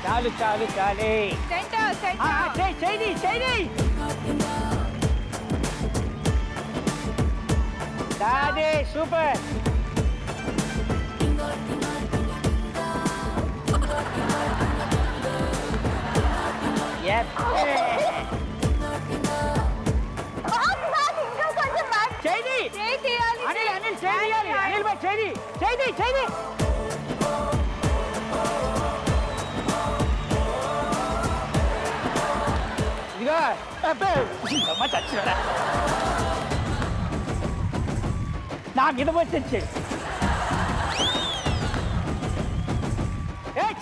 చాలు చాలు చాలే. అదే సూపర్. అనిల్ భాయ్ చేయి ఇదిగో చచ్చినా నా మీద వచ్చేది.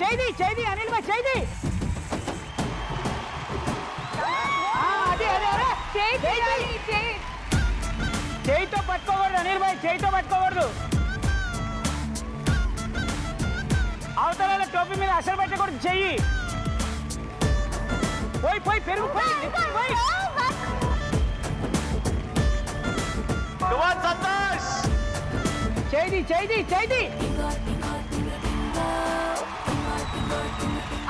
చేయి అనిల్ భాయ్ చేయి. చేయితో పట్టుకోకూడదు అనిల్ భాయ్, చేయితో పట్టుకోకూడదు. అవతల టోపీ మీద అసలు పెట్టకూడదు. చెయ్యి పోయి పెరుగు పోయి. చేయి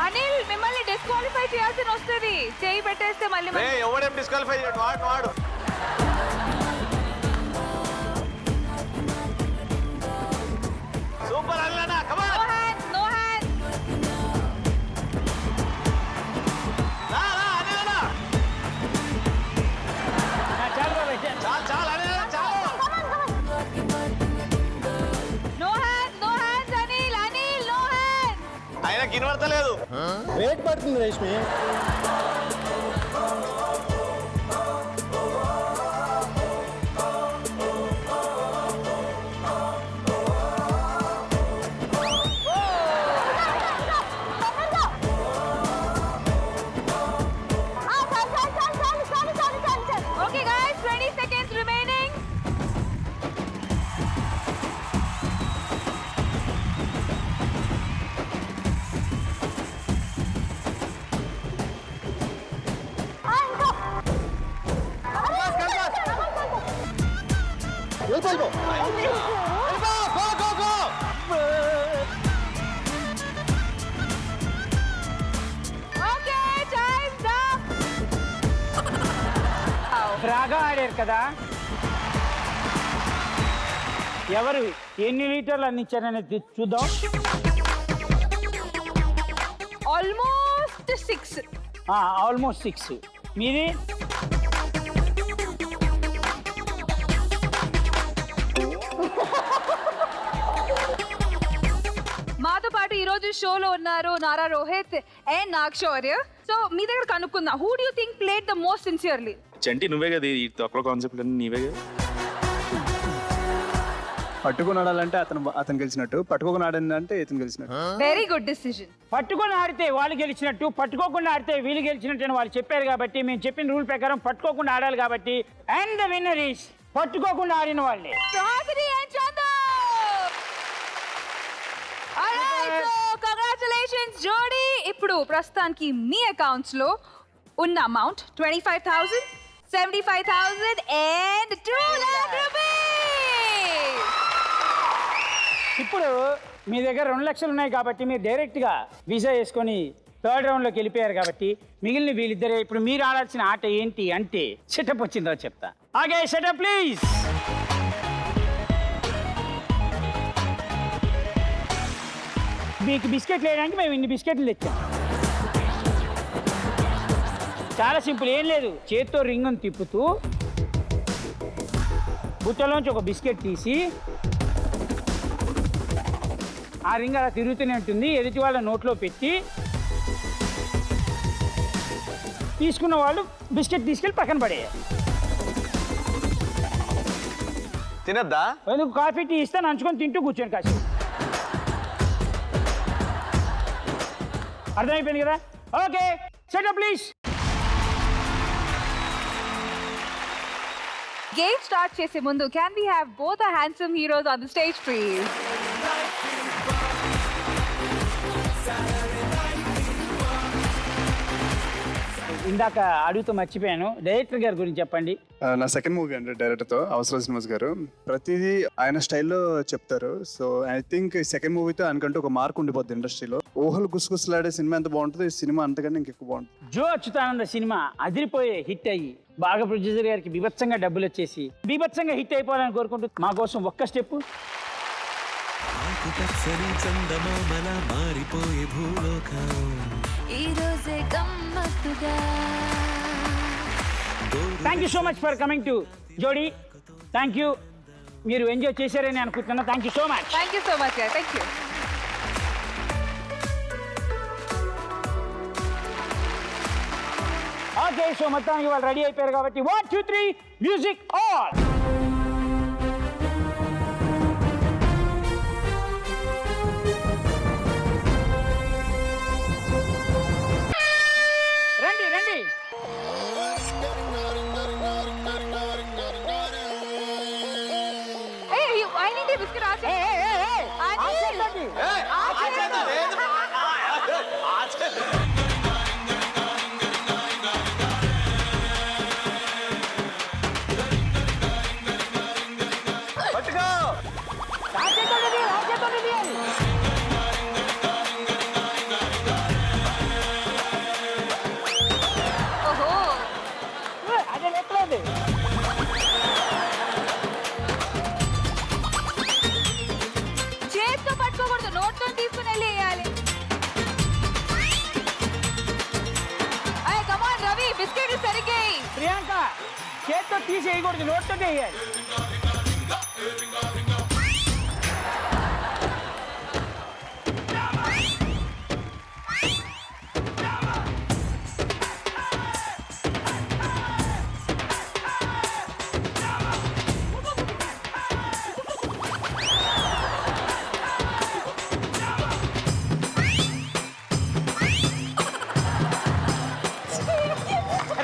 అనిల్ మిమ్మల్ని డిస్క్వాలిఫై చేయాల్సి వస్తుంది. చేయి పెట్టేస్తే మళ్ళీ ఎవడేం డిస్క్వాలిఫై వాడు సూపర్ అల్లనా. Come on. No hand. రా అనిల్ చాలు బాబాయ్ చాలు అనిల్ చాలు. No hands Anil no hands. ఆయనకి వినబడతలేదు. వెయిట్ పడుతుంది Reshmi. Okay guys, 20 seconds remaining. Okay, time's up. బాగా ఆడారు కదా. ఎవరు ఎన్ని లీటర్లు అందించారనేది చూద్దాం. Almost 6. ఆల్మోస్ట్ 6. మీది మాతో పాటు ఈ రోజు షోలో ఉన్నారు నారా రోహిత్ అండ్ నాగ్ శౌర్య. సో మీ దగ్గర కనుక్కుందాం, who do you think played the most sincerely? Chanti నువ్వే కదా ఈ తక్కువ కాన్సెప్ట్ అన్ని నీవే కదా. పట్టుకుని ఆడాలంటే అతను గెలిచినట్టు, పట్టుకోకుండా ఆడాలంటే ఇతను గెలిచినట్టు. Very good decision. పట్టుకొని ఆడితే వాళ్ళు గెలిచినట్టు, పట్టుకోకుండా ఆడితే వీళ్ళు గెలిచినట్టు అని వాళ్ళు చెప్పారు కాబట్టి మేము చెప్పిన రూల్ ప్రకారం పట్టుకోకుండా ఆడాలి కాబట్టి అండ్ ద విన్నర్ ఈస్ పట్టుకోకుండా ఆడిన వాళ్ళే. Suhasini and Chandu. Alright, so congratulations జోడీ. ఇప్పుడు ప్రస్తుతానికి మీ అకౌంట్స్ లో ఉన్న అమౌంట్ 25,000, 75,000 అండ్ 2 lakh rupees. ఇప్పుడు మీ దగ్గర 2 లక్షలు ఉన్నాయి కాబట్టి మీరు డైరెక్ట్గా వీసా వేసుకొని థర్డ్ రౌండ్లోకి వెళ్ళిపోయారు కాబట్టి మిగిలిన వీళ్ళిద్దరే. ఇప్పుడు మీరు ఆడాల్సిన ఆట ఏంటి అంటే సెటప్ వచ్చిందో చెప్తా. ఆగే సెటప్ ప్లీజ్. మీకు బిస్కెట్లు వేయడానికి మేము ఇన్ని బిస్కెట్లు తెచ్చాం. చాలా సింపుల్, ఏం లేదు. చేత్తో రింగును తిప్పుతూ బుట్టలోంచి ఒక బిస్కెట్ తీసి ఆ రింగ్ అలా తిరుగుతూనే ఉంటుంది. ఎదుటి వాళ్ళ నోట్లో పెట్టి తీసుకున్న వాళ్ళు బిస్కెట్ తీసుకెళ్ళి పక్కన పడేయాలి. తినద్దా? ఎందుకు? కాఫీ టీ ఇస్తే నంచుకొని తింటూ కూర్చోండి కాసేపు. అర్థమైపోయింది కదా? Okay, setup please. Game start చేసే ముందు can we have both the handsome heroes on the stage please? ఇందాక అడుగుతూ మర్చిపోయాను, డైరెక్టర్ గారి గురించి చెప్పండి. నా సెకండ్ మూవీ అండి డైరెక్టర్తో అవసరం శ్రీనివాస్ గారు. ప్రతిదీ ఆయన స్టైల్లో చెప్తారు. సో ఐ థింక్ సెకండ్ మూవీతో ఆయనకంటూ ఒక మార్క్ ఉండిపోద్ది ఇండస్ట్రీలో. ఊహలు గుసగుసలాడే సినిమా ఎంత బాగుంటుంది, ఈ సినిమా అంతకన్నా ఇంకెక్కువ బాగుంటుంది. జో అచ్యుతానంద సినిమా అదిరిపోయే హిట్ అయ్యి బాగా ప్రొడ్యూసర్ గారికి బీభత్సంగా డబ్బులు వచ్చేసి బీభత్సంగా హిట్ అయిపోవాలని కోరుకుంటూ మా కోసం ఒక్క స్టెప్. ఆకుపచ్చని చందమామల మారిపోయే భూలోకం ఈ రోజే గమ్మత్తుగా. Thank you so much for coming to జోడీ. థ్యాంక్ యూ, మీరు ఎంజాయ్ చేశారని అనుకుంటున్నా. Thank you so much. Thank you so much గారు, థ్యాంక్ యూ. ఓకే, సో మొత్తానికి వాళ్ళు రెడీ అయిపోయారు కాబట్టి 1 2 3 మ్యూజిక్ ఆల్. రండి రండి. ఐ నీడ్ బిస్కెట్ ఆచే. పట్టుకో. ఓహో, అదే లెక్కలేదు. చేతితో పట్టుకోకూడదు, నోట్తో తీసుకుని వెళ్ళి వేయాలి. కమాన్ రవి, బిస్కెట్ సరిగ్గా వేయి. ప్రియాంక, చేత్తో తీసేయకూడదు, నోట్తో వేయాలి.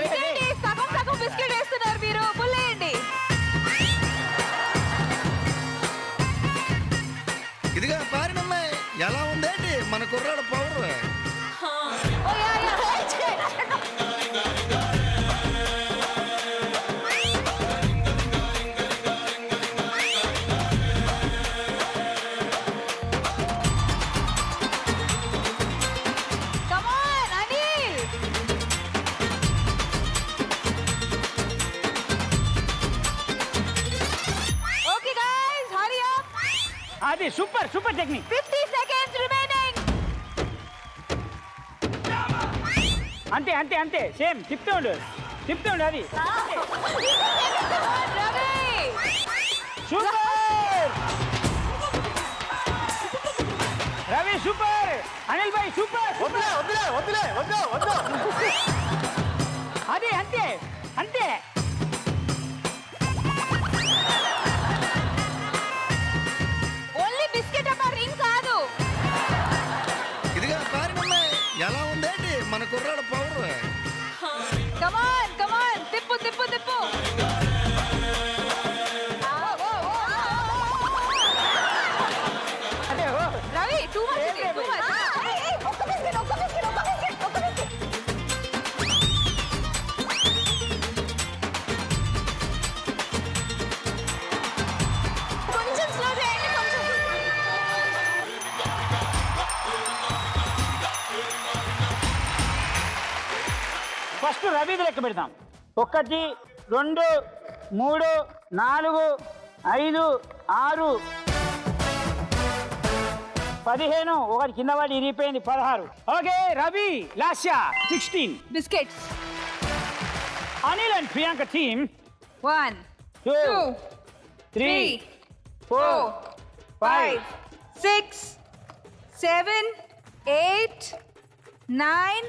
ఇదేంటి, సగం సగం బిస్కెట్ వేస్తున్నారు మీరు, పుల్లేయండి. ఇదిగా పారినమ్మాయి ఎలా ఉందేంటి మన కుర్రాడు power. Oh yeah yeah. Come on, Anil. Okay guys, hurry up. అది super super technique. 50 seconds remaining. అంతే అంతే అంతే, సేమ్ తిప్పుతూ ఉండు అది. Come on, Ravi. Super Ravi, super Anil Bhai, super. వద్దులే వద్దులే వద్దులే వద్దు వద్దు. అదే అంతే అంతే. Only biscuit అమ్మా, ring కాదు. ఇదిగా పారినమ్మాయి ఎలా ఉందేంటి మన కుర్రాడు పవర్. Come on, తిప్పు తిప్పు తిప్పు. అదే ఓ. రవి, too much ఇది, too much. ఒక్క biscuit. కొంచెం slow చేయండి, కొంచెం. ఫస్ట్ రవిది లెక్క పెడతాం. 1 2 3 4 5 6 15, ఒకటి కింద పడి ఇరిగిపోయింది 16. Okay Ravi, Lasya 16. Biscuits. Anil and Priyanka team 1 2 2 3 3 4 5 6 7 8 9